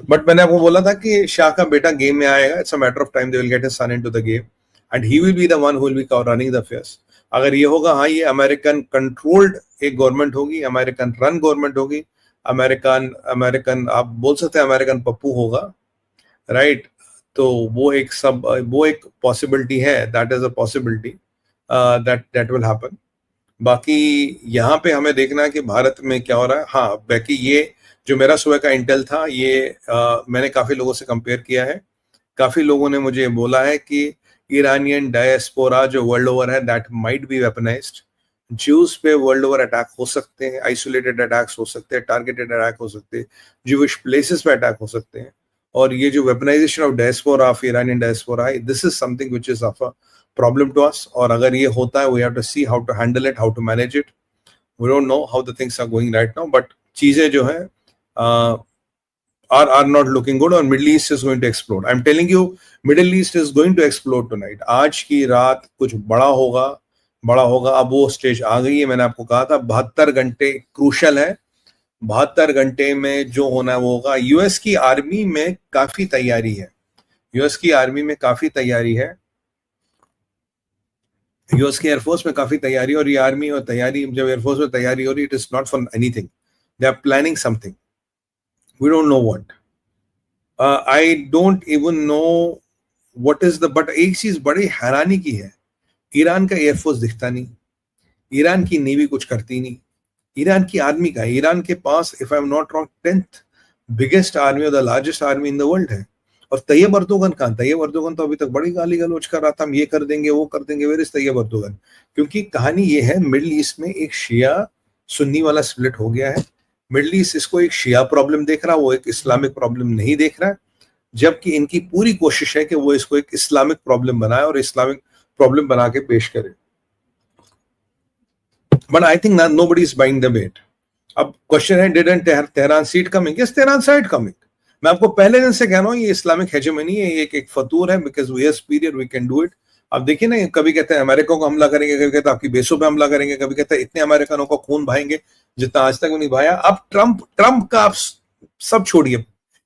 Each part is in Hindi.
बट मैंने आपको बोला था कि शाह का बेटा गेम में आएगा, it's a matter of time they will get his son into the game and he will be the one who will be running the affairs. अगर ये होगा, हाँ, ये अमेरिकन कंट्रोल्ड एक गवर्नमेंट होगी, अमेरिकन रन गवर्नमेंट होगी, अमेरिकन अमेरिकन आप बोल सकते हैं अमेरिकन पप्पू होगा, राइट? तो वो एक पॉसिबिलिटी है, that is a possibility that that will happen. बाकी यहाँ पे हमें देखना है कि भारत में क्या हो रहा है। हाँ, बाकी ये जो मेरा सुबह का इंटेल था, ये मैंने काफी लोगों से कंपेयर किया है। काफी लोगों ने मुझे बोला है कि ईरानियन डायस्पोरा जो वर्ल्ड ओवर है, that might be weaponised. Jews पे वर्ल्ड ओवर अटैक हो सकते हैं, आइसोलेटेड अटैक्स हो सकते हैं, टारगेटेड अटैक हो सकते हैं, ज्यूइश प्लेसेस पे अटैक हो सकते हैं। और ये जो weaponisation of diaspora, of Iranian diaspora, this is something which is of a problem to us. और अगर ये होता है, we have to see how to handle it, how to manage it. We don't know how the things are going right now, but चीजें जो है are not looking good और Middle East is going to explode. I'm telling you, Middle East is going to explode tonight. आज की रात कुछ बड़ा होगा, बड़ा होगा। अब वो स्टेज आ गई है, मैंने आपको कहा था 72 घंटे क्रूशल है। 72 घंटे में जो होना है वो होगा। यूएस की आर्मी में काफी तैयारी है, यूएस की आर्मी में काफी तैयारी है, यूएस की एयरफोर्स में काफी तैयारी। और ये आर्मी और तैयारी, जब एयरफोर्स में तैयारी हो रही, it is not for anything, they are planning something, we don't know what. I don't even know what is the, but एक चीज बड़ी हैरानी की है, ईरान का एयरफोर्स दिखता नहीं, ईरान की नेवी कुछ करती नहीं, ईरान की आर्मी का, ईरान के पास if I am not wrong 10th biggest army और the largest army in the world है। और तैयब अर्दोगन कहाँ? तैयब अर्दोगन तो अभी तक बड़ी गाली गलौज कर रहा था, हम ये कर देंगे वो कर देंगे। Where is Tayyip Erdogan? क्योंकि कहानी ये है, मिडिल ईस्ट में एक शिया सुन्नी वाला स्प्लिट हो गया है। मिडिल ईस्ट इसको एक शिया प्रॉब्लम देख रहा, वो एक इस्लामिक प्रॉब्लम नहीं देख रहा, जबकि इनकी पूरी कोशिश है कि वो इसको एक इस्लामिक प्रॉब्लम बनाए और इस्लामिक प्रॉब्लम बना के पेश करे। But I think nobody is buying the bet. अब क्वेश्चन है, didn't Tehran seat coming? Yes, Tehran side coming. मैं आपको पहले दिन से कह रहा हूँ, ये इस्लामिक हेजेमनी है, ये एक फतूर है, because we are superior, we can do it. अब देखिए ना, कभी कहते हैं अमेरिका को हमला करेंगे, कभी कहते हैं आपकी बेसों पे हमला करेंगे, कभी कहते हैं इतने अमेरिकनों को खून बहाएंगे जितना आज तक नहीं बहाया। अब ट्रंप का आप सब छोड़िए,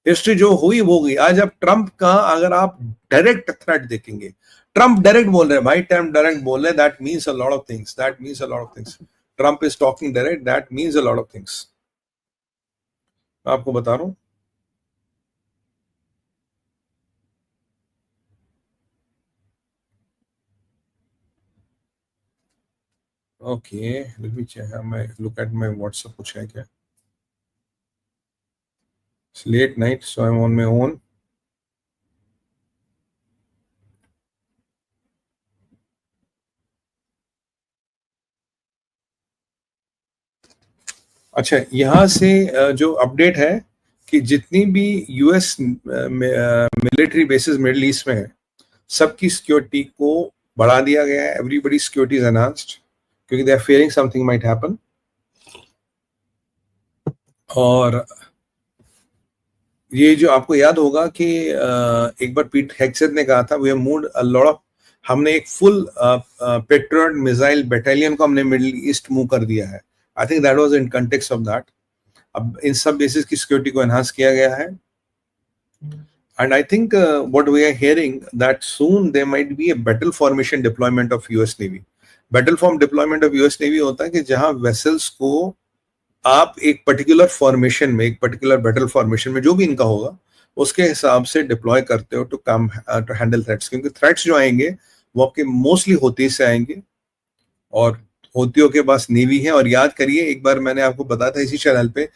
हिस्ट्री जो हुई वो गई। आज अब ट्रंप का अगर आप डायरेक्ट थ्रेट देखेंगे, ट्रंप डायरेक्ट बोल रहे हैं भाई, ट्रंप डायरेक्ट बोल रहे हैं, that means a lot of things, that means a lot of things. Trump is talking direct, that means a lot of things. मैं आपको बता रहा हूं। ओके, लेट मी चेक, मैं लुक एट माय व्हाट्सएप, कुछ है क्या? It's late night, so I am on my own. अच्छा, यहाँ से जो अपडेट है कि जितनी भी US military bases middle east में है, सबकी सिक्योरिटी को बढ़ा दिया गया है। एवरीबडी सिक्योरिटी इज एनहांस्ड, क्योंकि they are fearing something might happen. और ये जो आपको याद होगा कि एक बार पीट हेग्सेथ ने कहा था, we have moved a lot of, हमने एक फुल पेट्रियट मिसाइल बटालियन को हमने मिडिल ईस्ट मूव कर दिया है। I think that was in context of that. अब इन सब बेसिस की सिक्योरिटी को एनहांस किया गया है। And I think what we are hearing that soon there might be a battle formation deployment of US Navy. Battle form deployment of US Navy होता है कि जहां वेसल्स को आप एक पर्टिकुलर फॉर्मेशन में, एक पर्टिकुलर बैटल फॉर्मेशन में, जो भी इनका होगा उसके हिसाब से डिप्लॉय करते हो to come to handle threats. क्योंकि थ्रेट्स जो आएंगे वो आपके मोस्टली होती से आएंगे, और होतियों के पास नेवी है। और याद करिए, एक बार मैंने आपको बताया था इसी चैनल पे,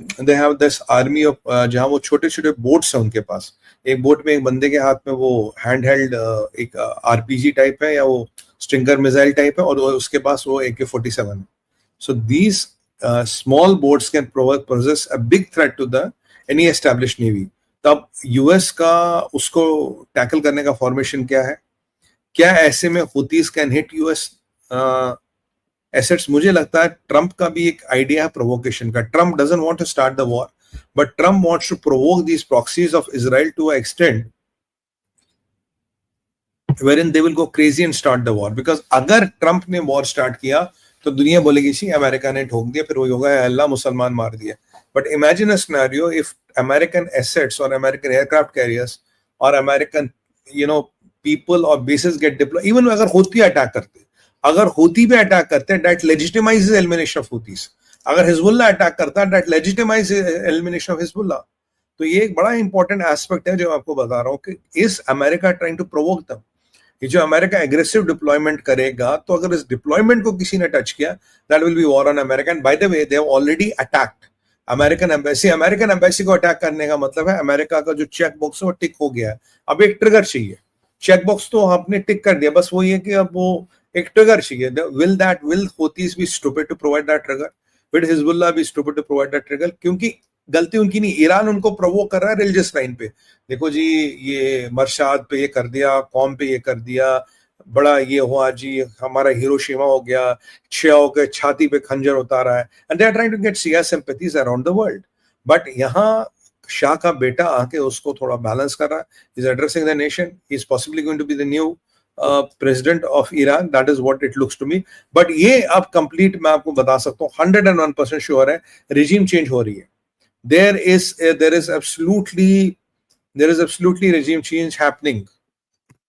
they have this army of, जहां वो छोटे छोटे बोट्स हैं उनके पास। एक बोट में एक बंदे के हाथ में वो हैंड हेल्ड एक आरपीजी टाइप है, या वो स्ट्रिंगर मिसाइल टाइप है, और उसके पास वो AK-47 है। So these small boats can poses a big threat to the any established navy. तब यूएस का उसको टैकल करने का फॉर्मेशन क्या है? क्या ऐसे में हुतीज कैन हिट यूएस एसेट्स? मुझे लगता है ट्रंप का भी एक आइडिया है प्रोवोकेशन का। Trump doesn't want to start the war, but Trump wants to provoke these proxies of Israel to a extent wherein they will go crazy and start the war. Because अगर ट्रंप ने वॉर स्टार्ट किया तो दुनिया बोलेगी सी अमेरिका ने ठोक दिया, फिर वही होगा अल्लाह मुसलमान मार दिया। But imagine a scenario if American assets or American aircraft carriers or American, people or bases get deployed, even अगर होती अटैक करते, अगर होती पे अटैक करते, that legitimizes elimination of Houthis. अगर हिजबुल्ला अटैक करता, that legitimizes elimination of Hezbollah. तो ये एक बड़ा इंपॉर्टेंट एस्पेक्ट है जो मैं आपको बता रहा हूँ कि इस अमेरिका ट्राइंग टू प्रोवोक दम. ये जो अमेरिका एग्रेसिव डिप्लॉयमेंट करेगा, तो अगर इस डिप्लॉयमेंट को किसी ने टच किया, that will be war on America. And by the way, they have already attacked American embassy. American embassy को अटैक करने का मतलब है अमेरिका का जो चेक बॉक्स है वो टिक हो गया है. अब एक ट्रिगर चाहिए. चेक बॉक्स तो आपने टिक कर दिया, बस वो ये कि अब वो एक ट्रिगर चाहिए. Will Houthis be stupid to provide that trigger? Will Hezbollah be stupid to provide that trigger? क्योंकि गलती उनकी नहीं, ईरान उनको प्रोवोक कर रहा है रिलीजियस लाइन पे. देखो जी, ये मरशाद पे ये कर दिया, कौम पे ये कर दिया, बड़ा ये हुआ जी, हमारा हिरोशिमा हो गया, शियाओं के छाती पे खंजर उतारा है. And they are trying to get Shia sympathies around the world. But यहाँ शाह का बेटा आके उसको थोड़ा बैलेंस कर रहा है. Is addressing the nation. He is possibly going to be the new president of Iran. That is what it looks to me. But ये अब कंप्लीट मैं आपको बता सकता हूँ 101% श्योर है, रिजीम चेंज हो रही है. There is absolutely regime change happening.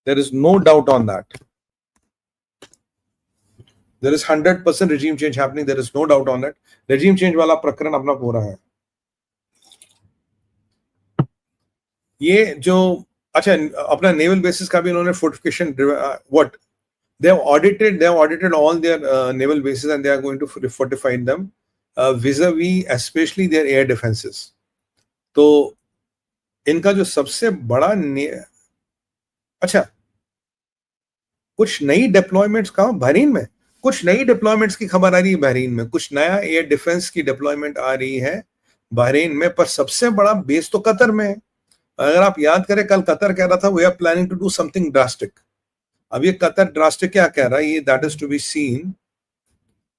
There is no doubt on that. There is 100% regime change happening. There is no doubt on that. Regime change वाला प्रकरण अपना पूरा है. ये जो अच्छा अपना नेवल बेसिस का भी उन्होंने fortification what they have audited all their naval bases and they are going to fortify them vis-a-vis especially their air defenses. तो इनका जो सबसे बड़ा अच्छा कुछ नई डिप्लॉयमेंट्स कहाँ, बहरीन में कुछ नई डिप्लॉयमेंट्स की खबर आ रही है. बहरीन में कुछ नया एयर डिफेंस की डिप्लॉयमेंट आ रही है बहरीन में, पर सबसे बड़ा बेस तो कतर में है. अगर आप याद करें, कल कतर कह रहा था we are planning to do something drastic. अब ये कतर ड्रास्टिक क्या कह रहा है, ये that is to be seen.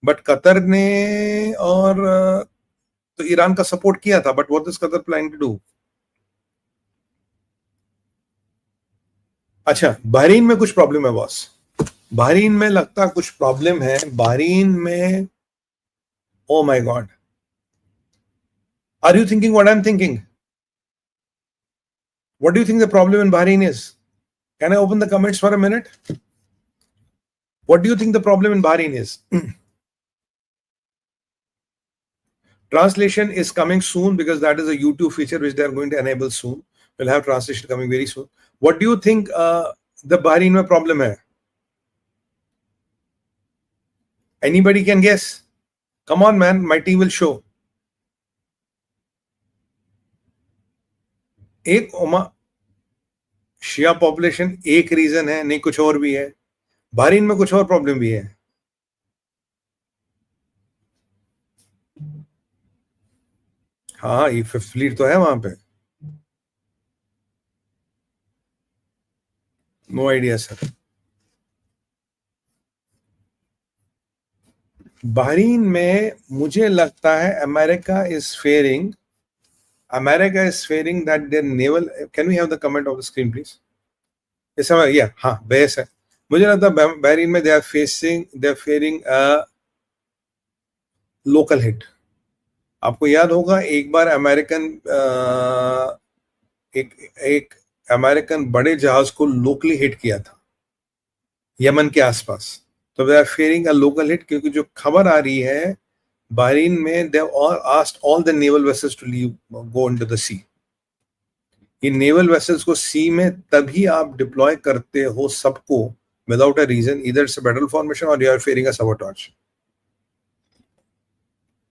But Qatar ने और तो ईरान का सपोर्ट किया था. But what is Qatar planning to do? अच्छा, बहरीन में कुछ प्रॉब्लम है बॉस. बहरीन में लगता कुछ प्रॉब्लम है. बहरीन में oh my God, are you thinking what I am thinking? What do you think the problem in Bahrain is? Can I open the comments for a minute? What do you think the problem in Bahrain is? Translation is coming soon because that is a YouTube feature which they are going to enable soon. We'll have translation coming very soon. What do you think the Bahrain mein problem hai? Anybody can guess? Come on man, my team will show. एक शिया पॉपुलेशन एक रीजन है, नहीं कुछ और भी है. बहरीन में कुछ और प्रॉब्लम भी है. हाँ, ये फ्लीट तो है वहां पे. No idea sir. बहरीन में मुझे लगता है America is fearing that their naval, can we have the comment of the screen please? इस समय या हाँ बेस है. मुझे लगता है बहरीन में they are fearing a local hit. आपको याद होगा एक बार एक अमेरिकन बड़े जहाज को लोकली हिट किया था यमन के आसपास. तो they are fearing a local hit क्योंकि जो खबर आ रही है बहरीन में they have asked all the naval vessels to leave, go into the sea. ये naval vessels को sea में तभी आप deploy करते हो सबको without a reason. Either it's a battle formation or you are fearing a sabotage.